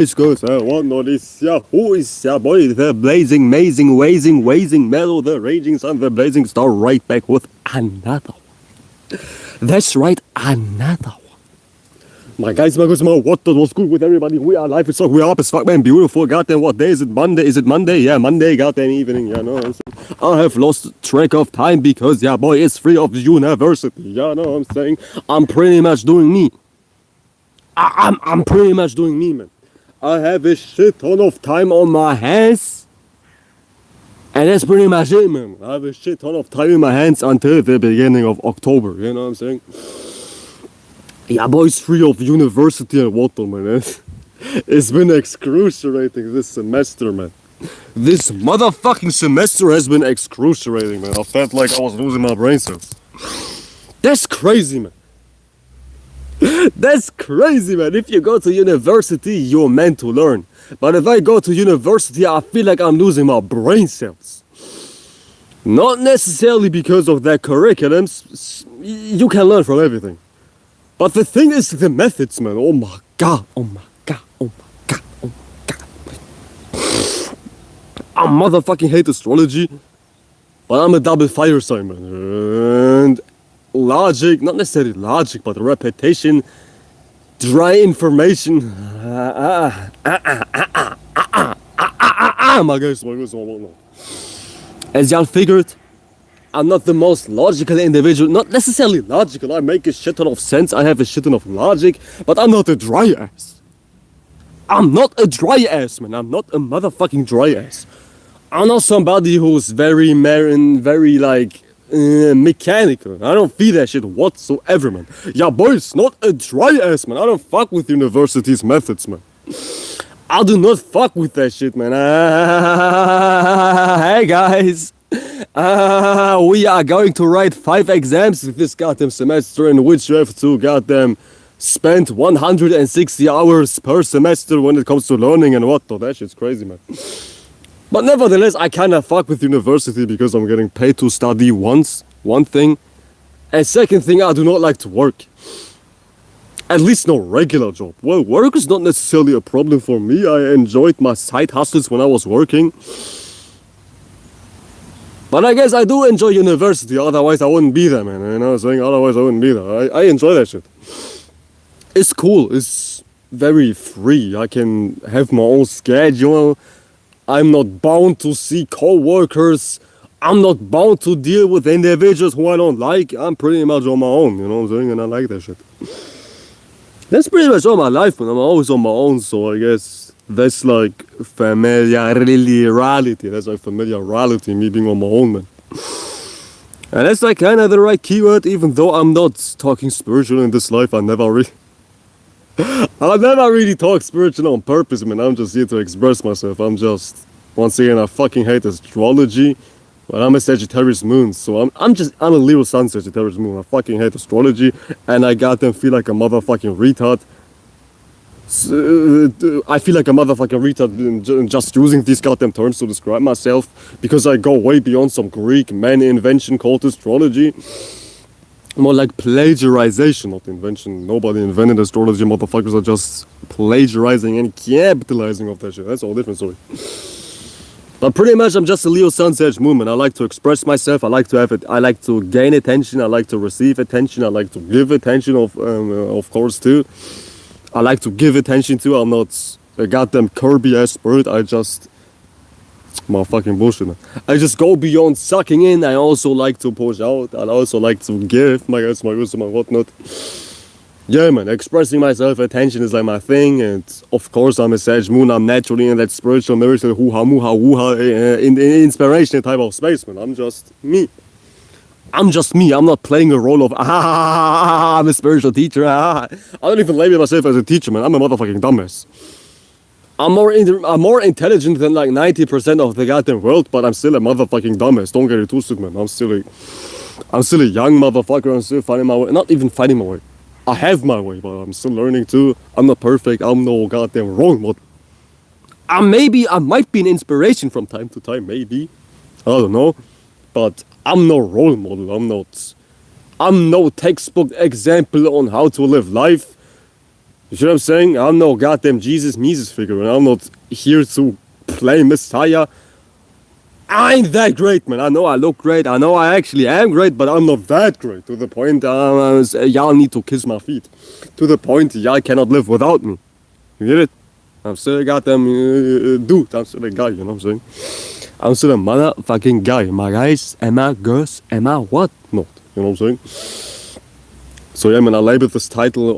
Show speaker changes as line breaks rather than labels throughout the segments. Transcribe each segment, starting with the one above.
It's good. What not is who is boy? The blazing, amazing, wazing metal, the raging sun, the blazing star, right back with another one. That's right, another one. My guys, what was good with everybody? We are live. It's we are up as fuck, man. Beautiful. Goddamn, what day is it? Monday? Is it Monday? Yeah, Monday. Goddamn evening. Yeah, no. I have lost track of time because boy, it's free of university. Yeah, no, I'm saying I'm pretty much doing me. I'm pretty much doing me, man. I have a shit ton of time on my hands. And that's pretty much it, man. I have a shit ton of time in my hands until the beginning of October. You know what I'm saying? Yeah, boys, free of university and water, man. It's been excruciating this semester, man. This motherfucking semester has been excruciating, man. I felt like I was losing my brain cells. That's crazy, man. That's crazy, man. If you go to university, you're meant to learn. But if I go to university, I feel like I'm losing my brain cells. Not necessarily because of their curriculums. You can learn from everything. But the thing is the methods, man. Oh my god, oh my god, oh my god, oh my god. I motherfucking hate astrology. But I'm a double fire sign, man. And logic, not necessarily logic, but repetition, dry information. My guys, as y'all figured, I'm not the most logical individual. Not necessarily logical. I make a shit ton of sense. I have a shit ton of logic, but I'm not a dry ass. I'm not a dry ass, man. I'm not a motherfucking dry ass. I'm not somebody who's very mechanical. I don't feel that shit whatsoever, man. Yeah, boy, it's not a dry ass, man. I don't fuck with university's methods, man. I do not fuck with that shit, man. Hey, guys. We are going to write 5 exams this goddamn semester in which you have to goddamn spend 160 hours per semester when it comes to learning and what. That shit's crazy, man. But nevertheless, I kinda fuck with university because I'm getting paid to study one thing. And second thing, I do not like to work. At least no regular job. Well, work is not necessarily a problem for me. I enjoyed my side hustles when I was working. But I guess I do enjoy university, otherwise I wouldn't be there, man. You know what I'm saying? Otherwise I wouldn't be there. I enjoy that shit. It's cool. It's very free. I can have my own schedule. I'm not bound to see co-workers. I'm not bound to deal with individuals who I don't like. I'm pretty much on my own, you know what I'm saying? And I like that shit. That's pretty much all my life, man. I'm always on my own, so I guess that's like familiarity. That's like familiarity, me being on my own, man. And that's like kind of the right keyword, even though I'm not talking spiritual in this life. I never really talk spiritual on purpose, man. I'm just here to express myself. Once again, I fucking hate astrology. But I'm a Sagittarius moon, so I'm a Leo sun Sagittarius moon. I fucking hate astrology, and I goddamn feel like a motherfucking retard. I feel like a motherfucking retard just using these goddamn terms to describe myself, because I go way beyond some Greek man invention called astrology. More like plagiarization, not invention. Nobody invented astrology. Motherfuckers are just plagiarizing and capitalizing off that shit. That's all different story. But pretty much, I'm just a Leo Sun Sag Moon, man. I like to express myself. I like to have it. I like to gain attention. I like to receive attention. I like to give attention, of course, too. I like to give attention to. I'm not a goddamn Kirby ass bird. Motherfucking bullshit, man. I just go beyond sucking in. I also like to push out. I also like to give my wisdom and whatnot. Yeah, man, expressing myself, attention is like my thing, and of course I'm a Sag Moon. I'm naturally in that spiritual, miracle, hoo-ha, mooha, woo-ha, in inspiration type of space, man. I'm just me. I'm not playing a role of, I'm a spiritual teacher, I don't even label myself as a teacher, man. I'm a motherfucking dumbass. I'm more intelligent than like 90% of the goddamn world, but I'm still a motherfucking dumbass. Don't get it twisted, man. I'm still a young motherfucker. I'm still finding my way. Not even finding my way. I have my way, but I'm still learning too. I'm not perfect. I'm no goddamn role model. I might be an inspiration from time to time, maybe. I don't know. But I'm no role model. I'm no textbook example on how to live life. You see what I'm saying? I'm no goddamn Jesus Mises figure, and I'm not here to play Messiah. I ain't that great, man. I know I look great. I know I actually am great, but I'm not that great. To the point, y'all need to kiss my feet. To the point, y'all cannot live without me. You get it? I'm still a goddamn dude. I'm still a guy, you know what I'm saying? I'm still a motherfucking guy. My guys, and my girls, and my what not. You know what I'm saying? So yeah, man, I labeled this title,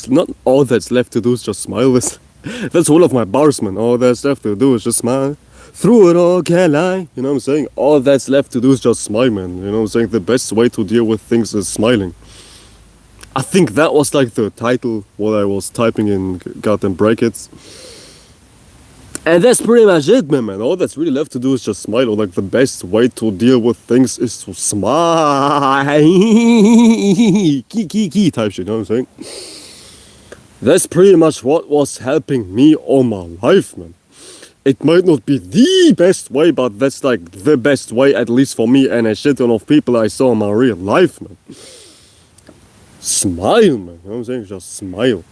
not all that's left to do is just smile. That's one of my bars, man. All that's left to do is just smile. Through it all, can I? You know what I'm saying? All that's left to do is just smile, man. You know what I'm saying? The best way to deal with things is smiling. I think that was like the title, what I was typing in goddamn brackets. And that's pretty much it, man. All that's really left to do is just smile. Or like the best way to deal with things is to smile. Key type shit, you know what I'm saying? That's pretty much what was helping me all my life, man. It might not be the best way, but that's like the best way, at least for me and a shit ton of people I saw in my real life, man. Smile, man. You know what I'm saying? Just smile.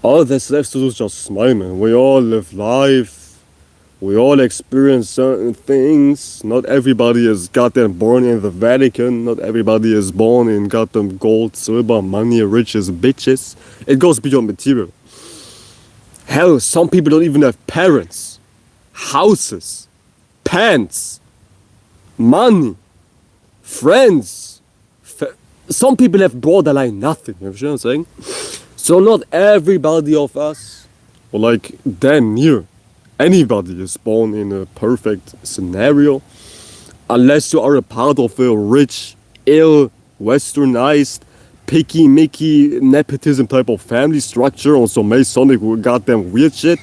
All that's left to do is just smile, man. We all live life. We all experience certain things. Not everybody is goddamn born in the Vatican. Not everybody is born in goddamn gold, silver, money, riches, bitches. It goes beyond material. Hell, some people don't even have parents, houses, pants, money, friends. Some people have borderline nothing, you know what I'm saying? So not everybody of us, or like damn near anybody is born in a perfect scenario, unless you are a part of a rich, ill, westernized, picky Mickey nepotism type of family structure or some Masonic goddamn weird shit.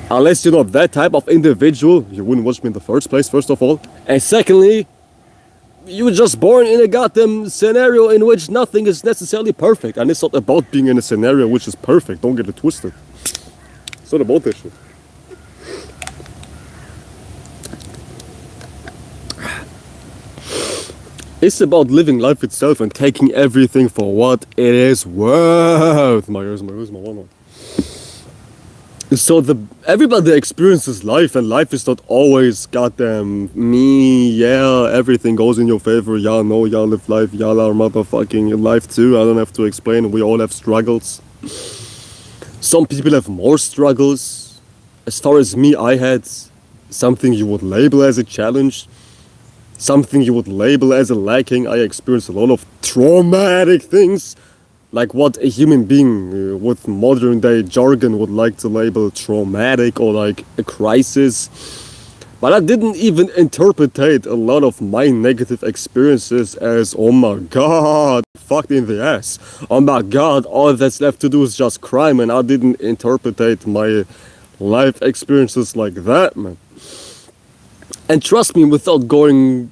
Unless you're not that type of individual, you wouldn't watch me in the first place, first of all. And secondly, you were just born in a goddamn scenario in which nothing is necessarily perfect. And it's not about being in a scenario which is perfect, don't get it twisted. It's not about that shit. It's about living life itself and taking everything for what it is worth. Where's my one? So everybody experiences life, and life is not always goddamn me, yeah, everything goes in your favor, y'all know, y'all live life, y'all are motherfucking life too, I don't have to explain, we all have struggles. Some people have more struggles. As far as me, I had something you would label as a challenge. Something you would label as a lacking. I experienced a lot of traumatic things, like what a human being with modern day jargon would like to label traumatic or like a crisis. But I didn't even interpretate a lot of my negative experiences as, oh my god, fucked in the ass. Oh my god, all that's left to do is just crime, and I didn't interpretate my life experiences like that, man. And trust me, without going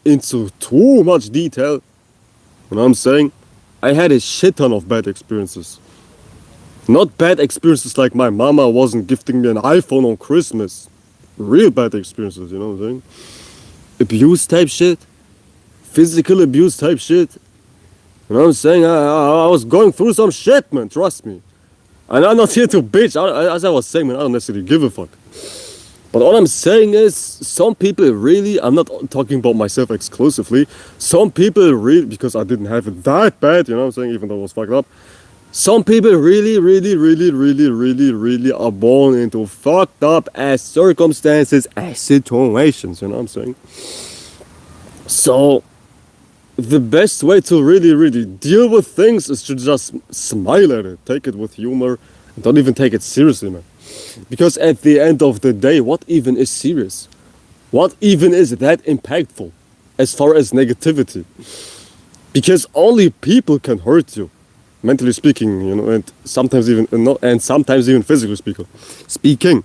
into too much detail, you know what I'm saying? I had a shit ton of bad experiences. Not bad experiences like my mama wasn't gifting me an iPhone on Christmas. Real bad experiences, you know what I'm saying? Abuse type shit. Physical abuse type shit. You know what I'm saying? I was going through some shit, man, trust me. And I'm not here to bitch. As I was saying, man, I don't necessarily give a fuck. But all I'm saying is, some people really, I'm not talking about myself exclusively, some people really, because I didn't have it that bad, you know what I'm saying, even though it was fucked up, some people really are born into fucked up ass circumstances and situations, you know what I'm saying? So, the best way to really deal with things is to just smile at it, take it with humor, and don't even take it seriously, man. Because at the end of the day, what even is serious? What even is that impactful as far as negativity? Because only people can hurt you, mentally speaking, you know, and sometimes even physically speaking.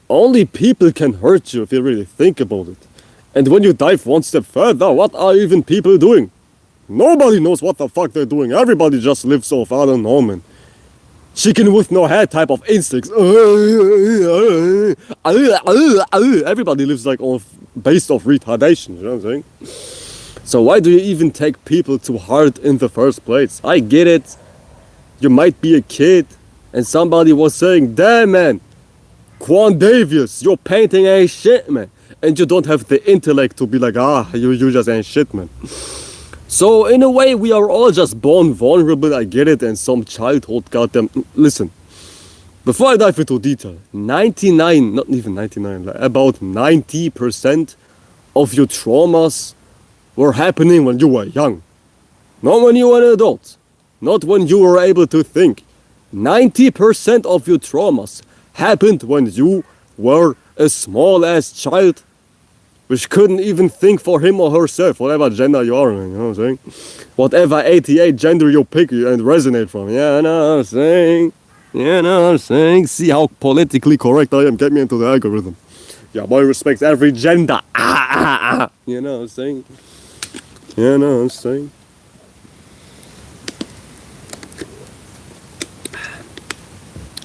Only people can hurt you if you really think about it. And when you dive one step further, what are even people doing? Nobody knows what the fuck they're doing. Everybody just lives off, I don't know, man. Chicken with no head type of instincts. Everybody lives like based off retardation, you know what I'm saying? So why do you even take people to heart in the first place? I get it. You might be a kid and somebody was saying, damn man, Quandavius, your painting ain't shit, man. And you don't have the intellect to be like, you just ain't shit, man. So in a way, we are all just born vulnerable, I get it, and some childhood goddamn... Listen, before I dive into detail, 99, not even 99, like about 90% of your traumas were happening when you were young. Not when you were an adult. Not when you were able to think. 90% of your traumas happened when you were a small-ass child which couldn't even think for him or herself, whatever gender you are, you know what I'm saying? Whatever 88 gender you pick and resonate from. Yeah, I know what I'm saying. Yeah, I know what I'm saying. See how politically correct I am. Get me into the algorithm. Yeah, boy respects every gender. You know what I'm saying? Yeah, I know what I'm saying.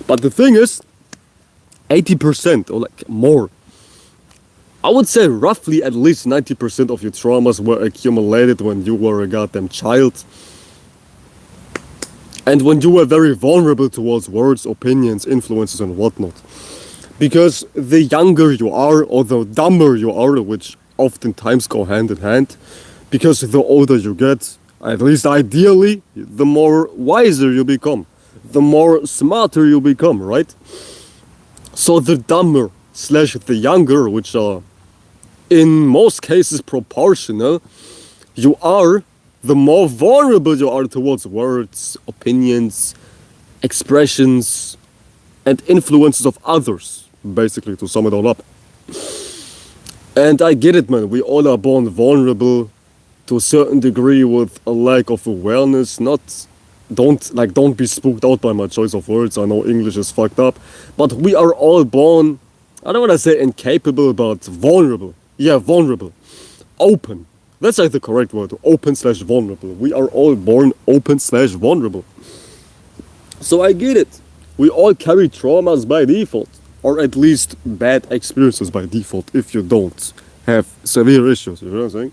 But the thing is, 80% or like more, I would say roughly at least 90% of your traumas were accumulated when you were a goddamn child. And when you were very vulnerable towards words, opinions, influences and whatnot. Because the younger you are or the dumber you are, which oftentimes go hand in hand, because the older you get, at least ideally, the more wiser you become. The more smarter you become, right? So the dumber / the younger, which are in most cases proportional, you are, the more vulnerable you are towards words, opinions, expressions, and influences of others, basically, to sum it all up. And I get it, man, we all are born vulnerable to a certain degree with a lack of awareness, don't be spooked out by my choice of words. I know English is fucked up, but we are all born, I don't want to say incapable, but vulnerable. Yeah, vulnerable. Open. That's like the correct word. Open / vulnerable. We are all born open / vulnerable. So I get it. We all carry traumas by default, or at least bad experiences by default if you don't have severe issues. You know what I'm saying?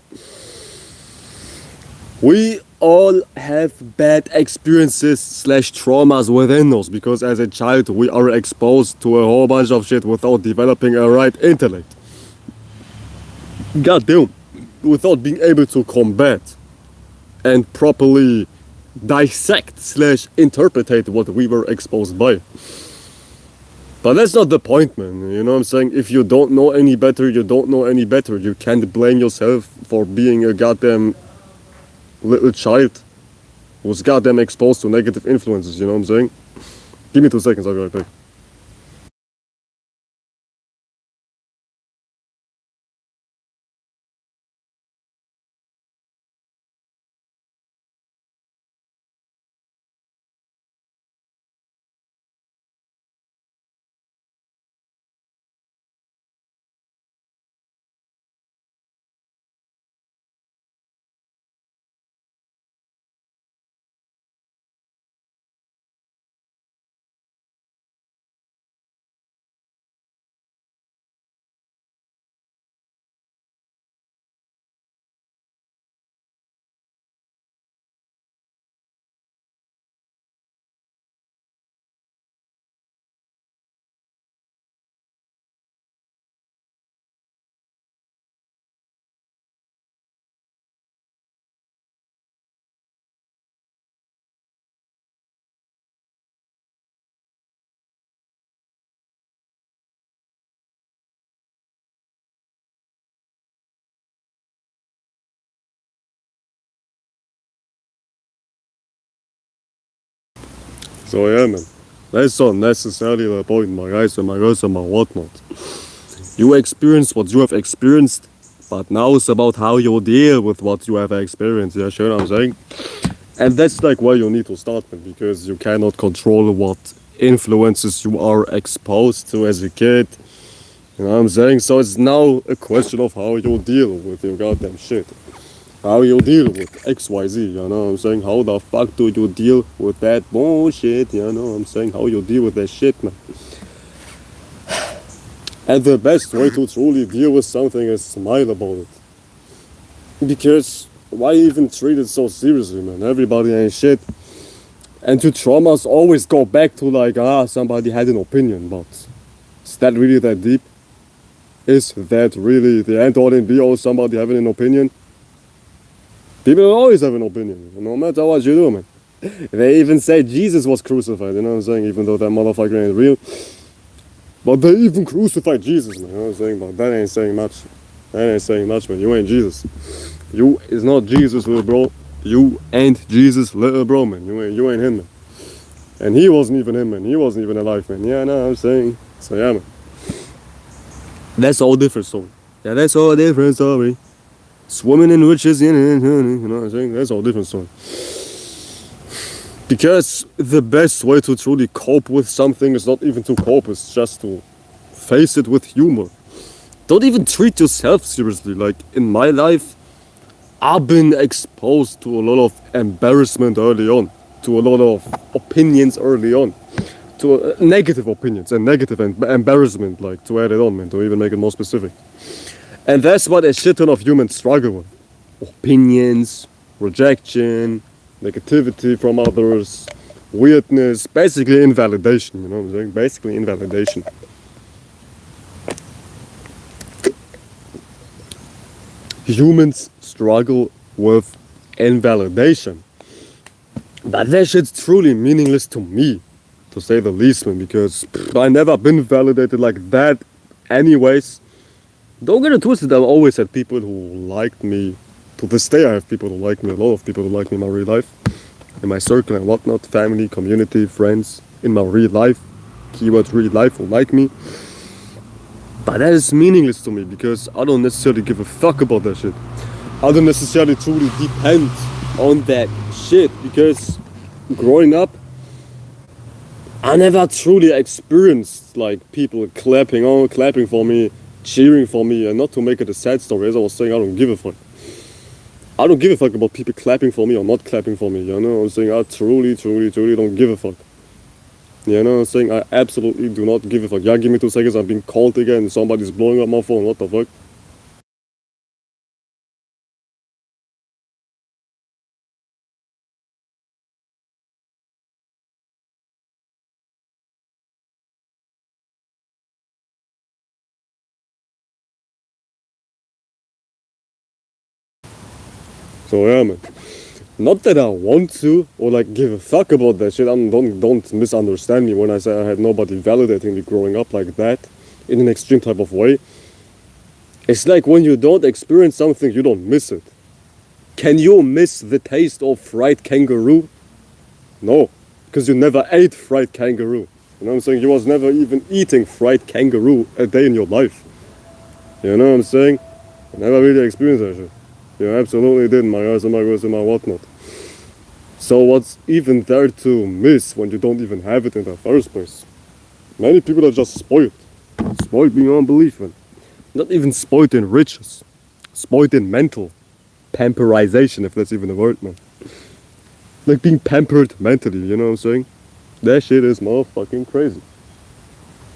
We all have bad experiences / traumas within us because as a child we are exposed to a whole bunch of shit without developing a right intellect. Goddamn. Without being able to combat and properly dissect / interpret what we were exposed by. But that's not the point, man. You know what I'm saying? If you don't know any better, you don't know any better. You can't blame yourself for being a goddamn little child who's goddamn exposed to negative influences, you know what I'm saying? Give me 2 seconds, I'll be right back. So yeah, man. That's not necessarily the point, my guys and my girls and my whatnot. You experience what you have experienced, but now it's about how you deal with what you have experienced, yeah, sure what I'm saying? And that's like where you need to start, man, because you cannot control what influences you are exposed to as a kid. You know what I'm saying? So it's now a question of how you deal with your goddamn shit. How you deal with XYZ, you know what I'm saying? How the fuck do you deal with that bullshit, you know what I'm saying? How you deal with that shit, man. And the best way to truly deal with something is smile about it. Because why even treat it so seriously, man? Everybody ain't shit. And to traumas always go back to like, somebody had an opinion, but is that really that deep? Is that really the end all and be all, somebody having an opinion? People always have an opinion, no matter what you do, man. They even say Jesus was crucified, you know what I'm saying? Even though that motherfucker ain't real. But they even crucified Jesus, man. You know what I'm saying? But that ain't saying much. That ain't saying much, man. You ain't Jesus. You is not Jesus, little bro. You ain't Jesus, little bro, man. You ain't him, man. And he wasn't even him, man. He wasn't even alive, man. Yeah, no, I'm saying. So yeah, man. That's all different story. Yeah, that's all different story. Swimming in riches, you know what I'm saying? That's all different story. Because the best way to truly cope with something is not even to cope, it's just to face it with humor. Don't even treat yourself seriously. Like in my life, I've been exposed to a lot of embarrassment early on, to a lot of opinions early on, to negative opinions and negative embarrassment, like to add it on, man, to even make it more specific. And that's what a shit ton of humans struggle with. Opinions, rejection, negativity from others, weirdness, basically invalidation, you know what I'm saying? Basically invalidation. Humans struggle with invalidation. But that shit's truly meaningless to me, to say the least, man, because I never been validated like that anyways. Don't get it twisted, I've always had people who liked me. To this day I have people who like me, a lot of people who like me in my real life, in my circle and whatnot, family, community, friends, in my real life, keywords real life, who like me. But that is meaningless to me because I don't necessarily give a fuck about that shit. I don't necessarily truly depend on that shit because growing up, I never truly experienced like people clapping for me, cheering for me, and not to make it a sad story. As I was saying, I don't give a fuck. I don't give a fuck about people clapping for me or not clapping for me. You know what I'm saying? I truly, truly, truly don't give a fuck. You know what I'm saying? I absolutely do not give a fuck. Yeah, give me 2 seconds. I'm being called again. Somebody's blowing up my phone. What the fuck? So yeah, man. Not that I want to or like give a fuck about that shit. Don't misunderstand me when I say I had nobody validating me growing up like that in an extreme type of way. It's like when you don't experience something, you don't miss it. Can you miss the taste of fried kangaroo? No, because you never ate fried kangaroo. You know what I'm saying? You was never even eating fried kangaroo a day in your life. You know what I'm saying? I never really experienced that shit. You absolutely didn't. My eyes and my ears and my whatnot. So what's even there to miss when you don't even have it in the first place? Many people are just spoiled. Spoiled beyond belief, man. Not even spoiled in riches. Spoiled in mental pamperization, if that's even a word, man. Like being pampered mentally, you know what I'm saying? That shit is motherfucking crazy.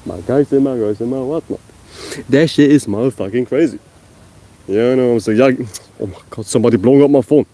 My guys and my girls and my whatnot. That shit is motherfucking crazy. You know what I'm saying? Yeah, oh my god, somebody blowing up my phone.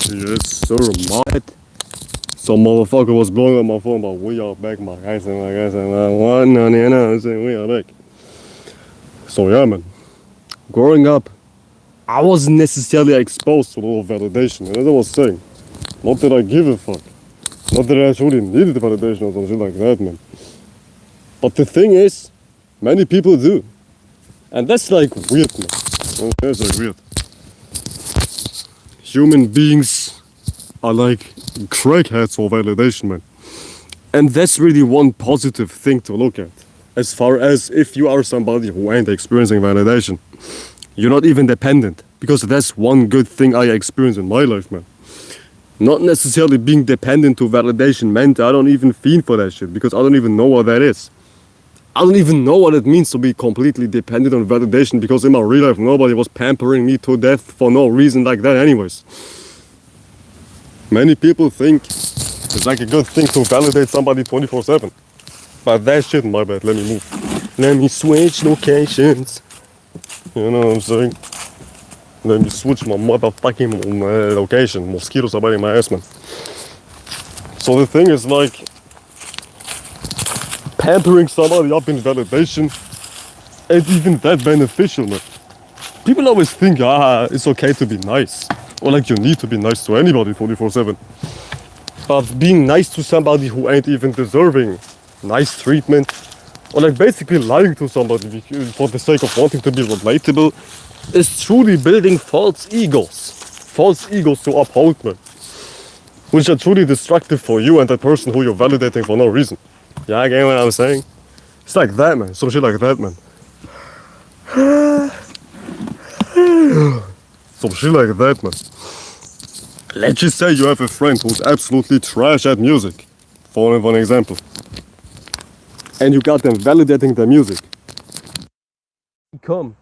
Yes, sir, mate. Some motherfucker was blowing up my phone, but we are back, my guys, and my guys, and my one, no, no, no, I'm saying we are back. So, yeah, man. Growing up, I wasn't necessarily exposed to a lot of validation, and as I was saying, not that I give a fuck. Not that I actually needed validation or something like that, man. But the thing is, many people do. And that's like weird, man. That's like weird. Human beings are like crackheads for validation, man. And that's really one positive thing to look at. As far as if you are somebody who ain't experiencing validation, you're not even dependent. Because that's one good thing I experienced in my life, man. Not necessarily being dependent to validation meant I don't even feel for that shit because I don't even know what that is. I don't even know what it means to be completely dependent on validation because in my real life nobody was pampering me to death for no reason like that anyways. Many people think it's like a good thing to validate somebody 24/7. But that shit, my bad, let me move. Let me switch locations. You know what I'm saying? Let me switch my motherfucking location. Mosquitoes are biting my ass, man. So the thing is like, pampering somebody up in validation ain't even that beneficial, man. People always think, it's okay to be nice. Or like you need to be nice to anybody 24/7. But being nice to somebody who ain't even deserving nice treatment, or like basically lying to somebody for the sake of wanting to be relatable, is truly building false egos. False egos to uphold, man. Which are truly destructive for you and the person who you're validating for no reason. Yeah, I get what I'm saying? It's like that, man. Some shit like that, man. Some shit like that, man. Let's just say you have a friend who's absolutely trash at music, for an example. And you got them validating their music. Become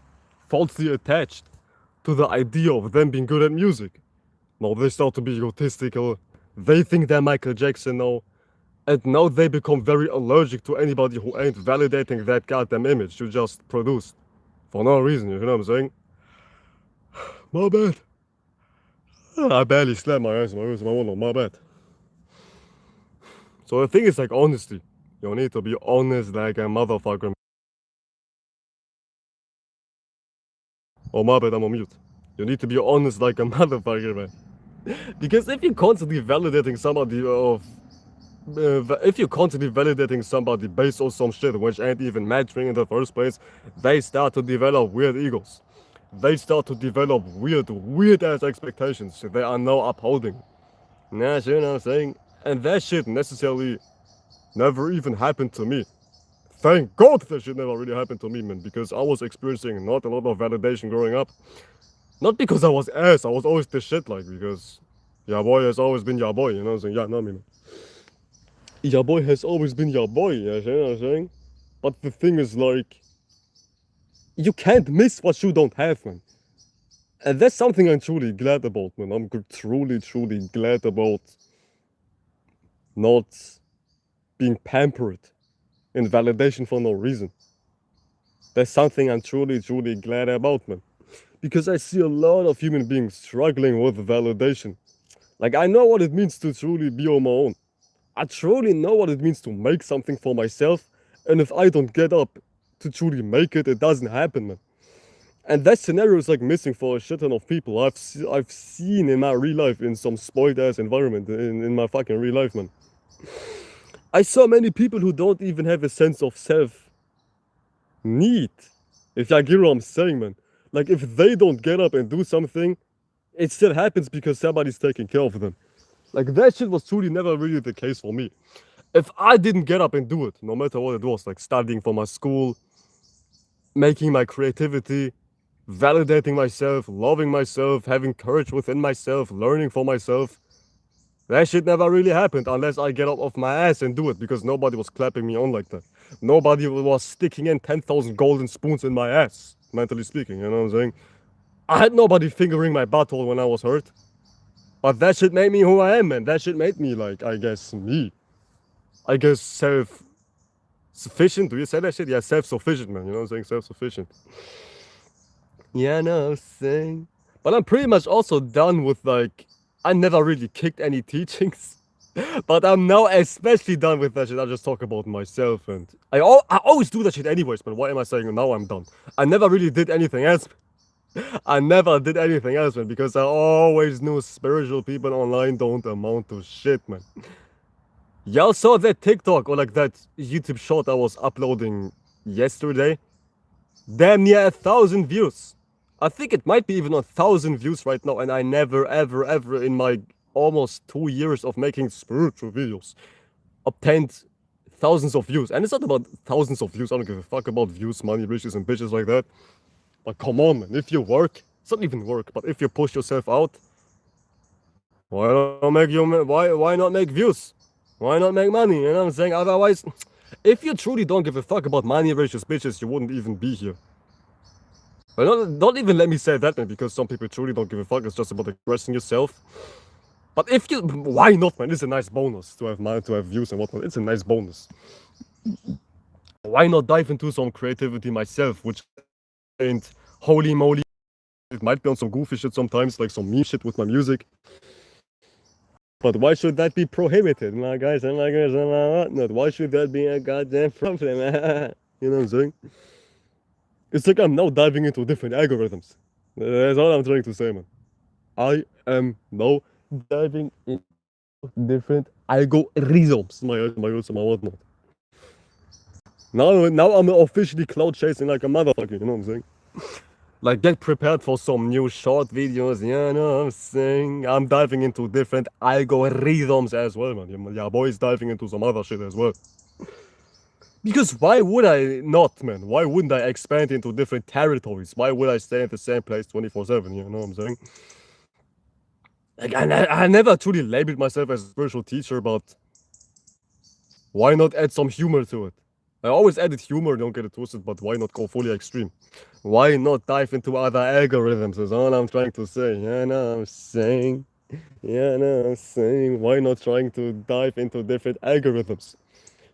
falsely attached to the idea of them being good at music. Now they start to be egotistical. They think they're Michael Jackson now. And now they become very allergic to anybody who ain't validating that goddamn image you just produced. For no reason, you know what I'm saying? My bad. I barely slapped my ass, my bad. So the thing is like honesty. You need to be honest like a motherfucker. Oh my bad, I'm on mute. You need to be honest like a motherfucker, man. Because if you're constantly validating somebody if you're constantly validating somebody based on some shit which ain't even matching in the first place, they start to develop weird egos. They start to develop weird ass expectations they are now upholding. Nah, you know what I'm saying? And that shit necessarily never even happened to me. Thank God that shit never really happened to me, man, because I was experiencing not a lot of validation growing up. Not because I was ass, I was always the shit, like, because your boy has always been your boy, you know what I'm saying? Yeah, know me, man. Your boy has always been your boy, you know what I'm saying? But the thing is, like, you can't miss what you don't have, man. And that's something I'm truly glad about, man. I'm truly glad about not being pampered in validation for no reason. That's something I'm truly glad about, man. Because I see a lot of human beings struggling with validation. Like, I know what it means to truly be on my own. I truly know what it means to make something for myself. And if I don't get up to truly make it, it doesn't happen, man. And that scenario is like missing for a shit ton of people. I've seen in my real life in some spoiled ass environment in my fucking real life, man. I saw many people who don't even have a sense of self need. If I get what I'm saying, man. Like if they don't get up and do something, it still happens because somebody's taking care of them. Like that shit was truly never really the case for me. If I didn't get up and do it, no matter what it was, like studying for my school, making my creativity, validating myself, loving myself, having courage within myself, learning for myself, that shit never really happened unless I get up off my ass and do it because nobody was clapping me on like that. Nobody was sticking in 10,000 golden spoons in my ass, mentally speaking, you know what I'm saying? I had nobody fingering my butthole when I was hurt. But that shit made me who I am, man. That shit made me, like, I guess, me. I guess self-sufficient. Do you say that shit? Yeah, self-sufficient, man. You know what I'm saying? Self-sufficient. Yeah, I know what I'm saying. But I'm pretty much also done with, like, I never really kicked any teachings. But I'm now especially done with that shit. I just talk about myself, and I always do that shit anyways, man. Why am I saying now I'm done? I never really did anything else. I never did anything else, man, because I always knew spiritual people online don't amount to shit, man. Y'all saw that TikTok or like that YouTube short I was uploading yesterday? Damn near 1,000 views. I think it might be even 1,000 views right now, and I never, ever, ever in my almost 2 years of making spiritual videos obtained thousands of views. And it's not about thousands of views. I don't give a fuck about views, money, riches, and bitches like that. But come on, man. If you work, it's not even work, but if you push yourself out, why not make views? Why not make money? You know what I'm saying? Otherwise, if you truly don't give a fuck about money, riches, bitches, you wouldn't even be here. But don't even let me say that, man, because some people truly don't give a fuck. It's just about expressing yourself. But if you, why not, man? It's a nice bonus to have money, to have views and whatnot. It's a nice bonus. Why not dive into some creativity myself, which ain't holy moly. It might be on some goofy shit sometimes, like some meme shit with my music. But why should that be prohibited, my guys and my girls and my whatnot? Why should that be a goddamn problem? You know what I'm saying? It's like I'm now diving into different algorithms. That's all I'm trying to say, man. I am now diving into different algorithms. My girls and my whatnot. Now I'm officially cloud chasing like a motherfucker, you know what I'm saying? Like, get prepared for some new short videos, you know what I'm saying? I'm diving into different algorithms as well, man. Yeah, boys diving into some other shit as well. Because why would I not, man? Why wouldn't I expand into different territories? Why would I stay in the same place 24/7, you know what I'm saying? Like, I never truly labeled myself as a spiritual teacher, but why not add some humor to it? I always added humor, don't get it twisted, but why not go fully extreme? Why not dive into other algorithms is all I'm trying to say. You know what I'm saying? You know what I'm saying? Why not trying to dive into different algorithms?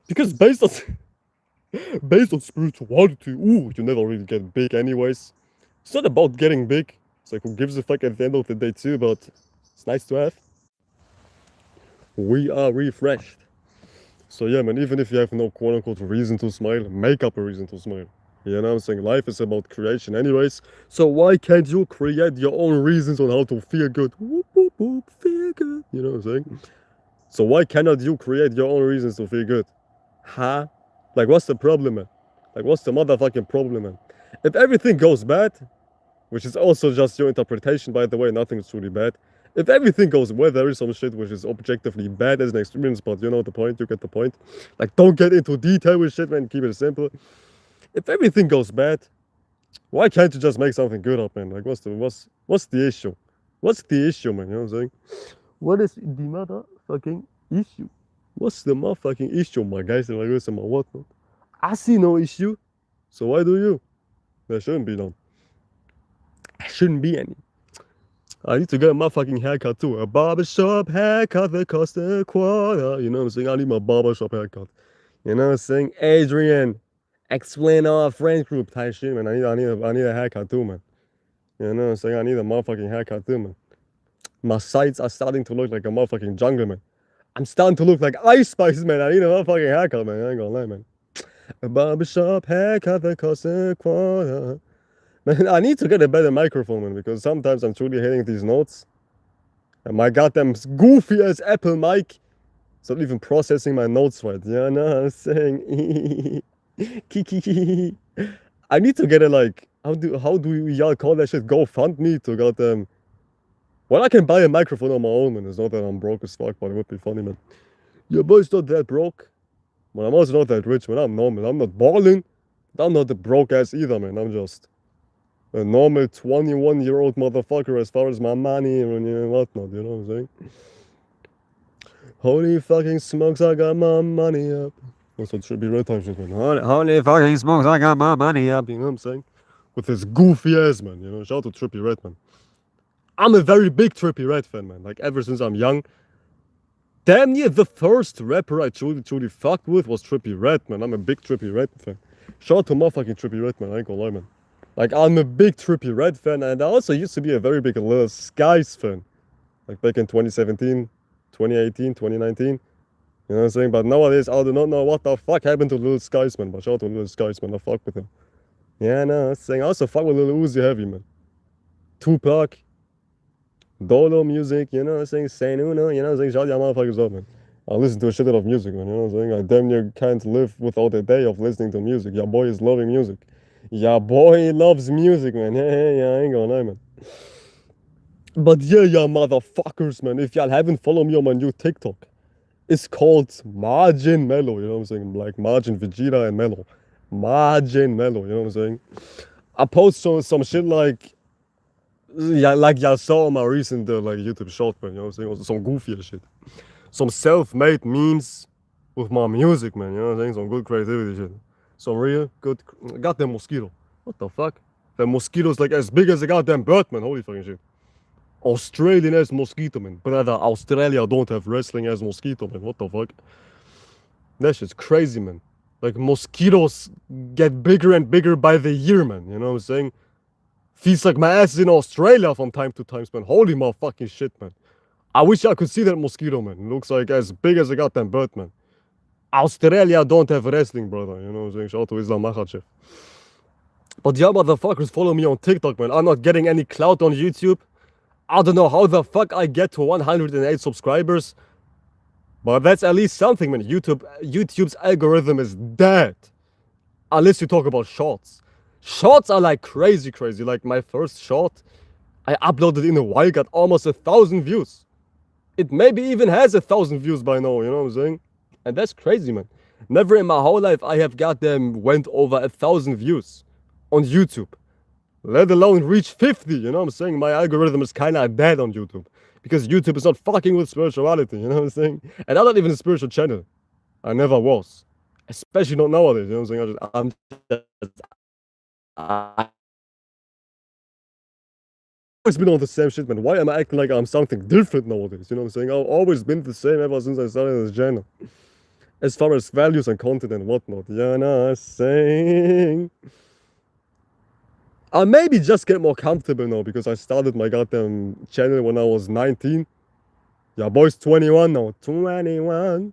Because based on spirituality, ooh, you never really get big anyways. It's not about getting big. It's like who gives a fuck at the end of the day too, but it's nice to have. We are refreshed. So yeah, man, even if you have no quote-unquote reason to smile, make up a reason to smile. You know what I'm saying? Life is about creation anyways. So why can't you create your own reasons on how to feel good? Whoop, whoop, whoop, feel good. You know what I'm saying? So why cannot you create your own reasons to feel good? Huh? Like, what's the problem, man? Like, what's the motherfucking problem, man? If everything goes bad, which is also just your interpretation, by the way, nothing's truly bad. If everything goes well, there is some shit which is objectively bad as an experience, but you know the point, you get the point. Like, don't get into detail with shit, man, keep it simple. If everything goes bad, why can't you just make something good up, man? Like, what's the issue? What's the issue, man? You know what I'm saying? What is the motherfucking issue? What's the motherfucking issue, my guys and my girls and my whatnot? I see no issue, so why do you? There shouldn't be none. There shouldn't be any. I need to get my fucking haircut too. A barbershop haircut that costs a quarter. You know what I'm saying? I need my barbershop haircut. You know what I'm saying? Adrian, explain our friend group type shit, man. I need a haircut too, man. You know what I'm saying? I need a motherfucking haircut too, man. My sides are starting to look like a motherfucking jungle, man. I'm starting to look like Ice Spice, man. I need a motherfucking haircut, man. I ain't gonna lie, man. A barbershop haircut that costs a quarter. Man, I need to get a better microphone, man, because sometimes I'm truly hitting these notes. And my goddamn goofy ass Apple mic is not even processing my notes right. You know what I'm saying? I need to get a, like, how do y'all call that shit? GoFundMe to goddamn. Well, I can buy a microphone on my own, man. It's not that I'm broke as fuck, but it would be funny, man. Your boy's not that broke. But I'm also not that rich, man. I'm normal. I'm not balling. I'm not the broke ass either, man. I'm just a normal 21-year-old motherfucker as far as my money and whatnot, you know what I'm saying? Holy fucking smokes, I got my money up. That's what should be red time shit, man. Holy fucking smokes, I got my money up, you know what I'm saying? With his goofy ass, man, you know? Shout out to Trippie Redd, man. I'm a very big Trippie Redd fan, man. Like, ever since I'm young. Damn near the first rapper I truly fucked with was Trippie Redd, man. I'm a big Trippie Redd fan. Shout out to motherfucking Trippie Redd, man. I ain't gonna lie, man. Like, I'm a big Trippie Redd fan, and I also used to be a very big Lil Skies fan. Like back in 2017, 2018, 2019. You know what I'm saying? But nowadays, I do not know what the fuck happened to Lil Skies, man. But shout out to Lil Skies, man. I fuck with him. Yeah, no, I'm saying I also fuck with Lil Uzi Heavy, man. Tupac, Dolo music, you know what I'm saying? Saint Uno, you know what I'm saying? Shout y'all motherfuckers up, man. I listen to a shit ton of music, man. You know what I'm saying? I damn near can't live without a day of listening to music. Your boy is loving music. Your boy loves music, man. Yeah, I ain't gonna lie, man. But yeah, y'all motherfuckers, man. If y'all haven't followed me on my new TikTok, it's called Margin Mellow. You know what I'm saying? Like Margin Vegeta and Mellow. Margin Mellow. You know what I'm saying? I post some shit like, yeah, like y'all saw on my recent like YouTube short, man. You know what I'm saying? Some goofy shit. Some self-made memes with my music, man. You know what I'm saying? Some good creativity shit. Some real good. Goddamn mosquito. What the fuck? That mosquito's like as big as a goddamn bird, man. Holy fucking shit. Australian as mosquito, man. Brother, Australia don't have wrestling as mosquito, man. What the fuck? That shit's crazy, man. Like mosquitoes get bigger and bigger by the year, man. You know what I'm saying? Feels like my ass is in Australia from time to time, man. Holy motherfucking shit, man. I wish I could see that mosquito, man. It looks like as big as a goddamn bird, man. Australia don't have wrestling, brother. You know what I'm saying? Shout out to Islam Makhachev. But yeah, motherfuckers, follow me on TikTok, man. I'm not getting any clout on YouTube. I don't know how the fuck I get to 108 subscribers. But that's at least something, man. YouTube's algorithm is dead. Unless you talk about shorts. Shorts are like crazy. Like my first short, I uploaded in a while, got almost 1,000 views. It maybe even has 1,000 views by now, you know what I'm saying? And that's crazy, man. Never in my whole life I have went over 1,000 views on YouTube. Let alone reach 50, you know what I'm saying? My algorithm is kinda dead on YouTube. Because YouTube is not fucking with spirituality, you know what I'm saying? And I'm not even a spiritual channel. I never was. Especially not nowadays, you know what I'm saying? I've always been on the same shit, man. Why am I acting like I'm something different nowadays? You know what I'm saying? I've always been the same ever since I started this channel. As far as values and content and whatnot. You know what I'm saying? I maybe just get more comfortable now because I started my goddamn channel when I was 19. Yeah, boy's 21 now. 21.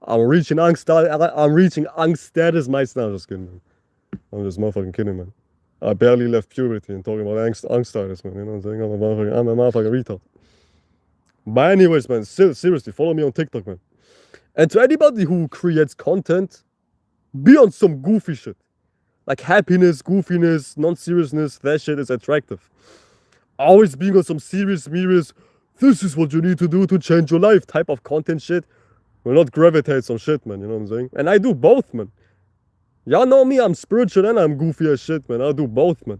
I'm reaching angst status myself. Just kidding, man. I'm just motherfucking kidding, man. I barely left puberty and talking about angst status, man. You know what I'm saying? I'm a motherfucking retard. But anyways, man, seriously, follow me on TikTok, man. And to anybody who creates content, be on some goofy shit. Like happiness, goofiness, non-seriousness, that shit is attractive. Always being on some serious, this is what you need to do to change your life type of content shit will not gravitate some shit, man, you know what I'm saying? And I do both, man. Y'all know me, I'm spiritual and I'm goofy as shit, man. I do both, man.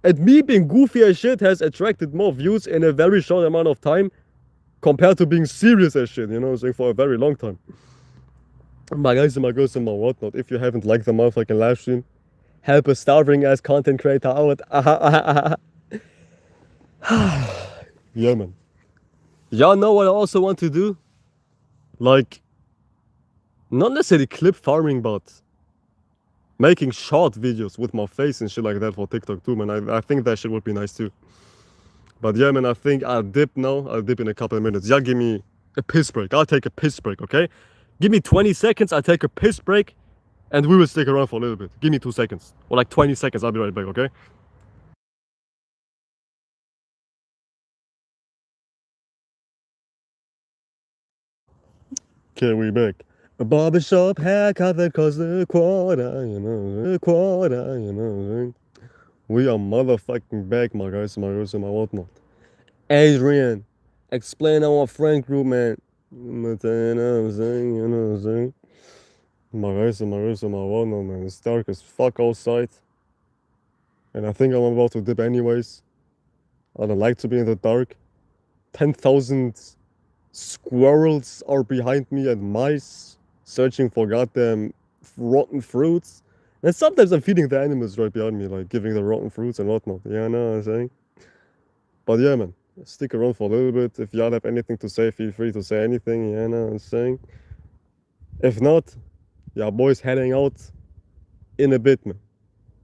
And me being goofy as shit has attracted more views in a very short amount of time compared to being serious as shit, you know what I'm saying, for a very long time. My guys and my girls and my whatnot, if you haven't liked the motherfucking live stream, help a starving ass content creator out. Yeah, man. Y'all know what I also want to do? Like, not necessarily clip farming, but making short videos with my face and shit like that for TikTok too, man. I think that shit would be nice too. But yeah, man, I think I'll dip now. I'll dip in a couple of minutes. Y'all give me a piss break. I'll take a piss break, okay? Give me 20 seconds. I'll take a piss break. And we will stick around for a little bit. Give me 2 seconds. Or like 20 seconds. I'll be right back, okay? Okay, we back. A barbershop haircut that costs a quarter, you know. A quarter, you know. We are motherfucking back, my guys, my girls, and my whatnot. Adrian, explain our friend group, man. You know what I'm saying? You know what I'm saying? My guys and my girls and my whatnot, man. It's dark as fuck outside. And I think I'm about to dip anyways. I don't like to be in the dark. 10,000 squirrels are behind me and mice searching for goddamn rotten fruits. And sometimes I'm feeding the animals right behind me, like giving them rotten fruits and whatnot. Yeah, I know what I'm saying. But yeah, man, stick around for a little bit. If y'all have anything to say, feel free to say anything. Yeah, I know what I'm saying. If not, yeah, boys heading out in a bit, man.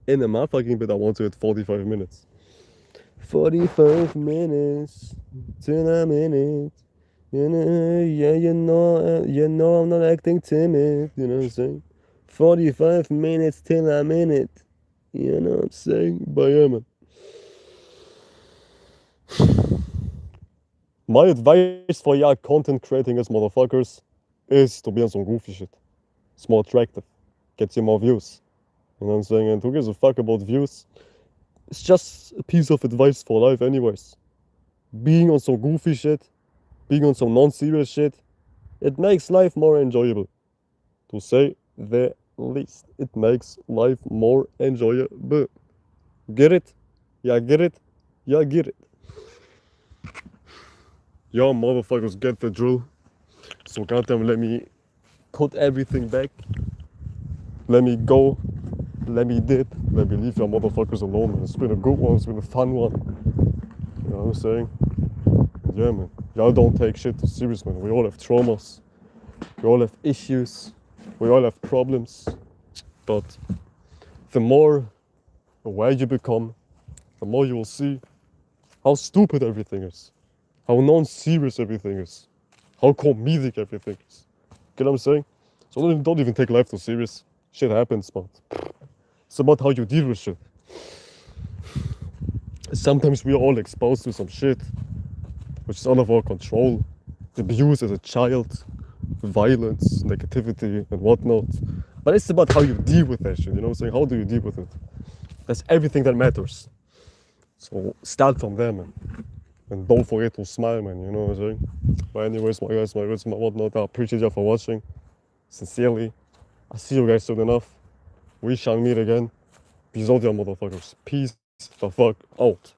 In a motherfucking bit, I want to hit 45 minutes. 45 minutes till I'm in it. Yeah, you know I'm not acting timid. You know what I'm saying? 45 minutes till I'm in it. You know what I'm saying? But yeah, man. My advice for y'all content creating as motherfuckers is to be on some goofy shit. It's more attractive. Gets you more views. You know what I'm saying? And who gives a fuck about views? It's just a piece of advice for life, anyways. Being on some goofy shit, being on some non-serious shit, it makes life more enjoyable. To say the least. It makes life more enjoyable. Get it? Yeah, get it? Yeah, get it. Y'all motherfuckers get the drill. So goddamn, let me put everything back. Let me go. Let me dip. Let me leave y'all motherfuckers alone, man. It's been a good one. It's been a fun one. You know what I'm saying? Yeah, man. Y'all don't take shit too serious, man. We all have traumas. We all have issues. We all have problems. But the more aware you become, the more you will see how stupid everything is. How non-serious everything is. How comedic everything is. Get what I'm saying? So don't even take life too serious. Shit happens, but it's about how you deal with shit. Sometimes we are all exposed to some shit which is out of our control. Abuse as a child, violence, negativity, and whatnot. But it's about how you deal with that shit, you know what I'm saying? How do you deal with it? That's everything that matters. So start from there, man. And don't forget to smile, man, you know what I'm saying? But anyways, my guys, my words, my whatnot, I appreciate you for watching. Sincerely. I'll see you guys soon enough. We shall meet again. Peace out, y'all motherfuckers. Peace the fuck out.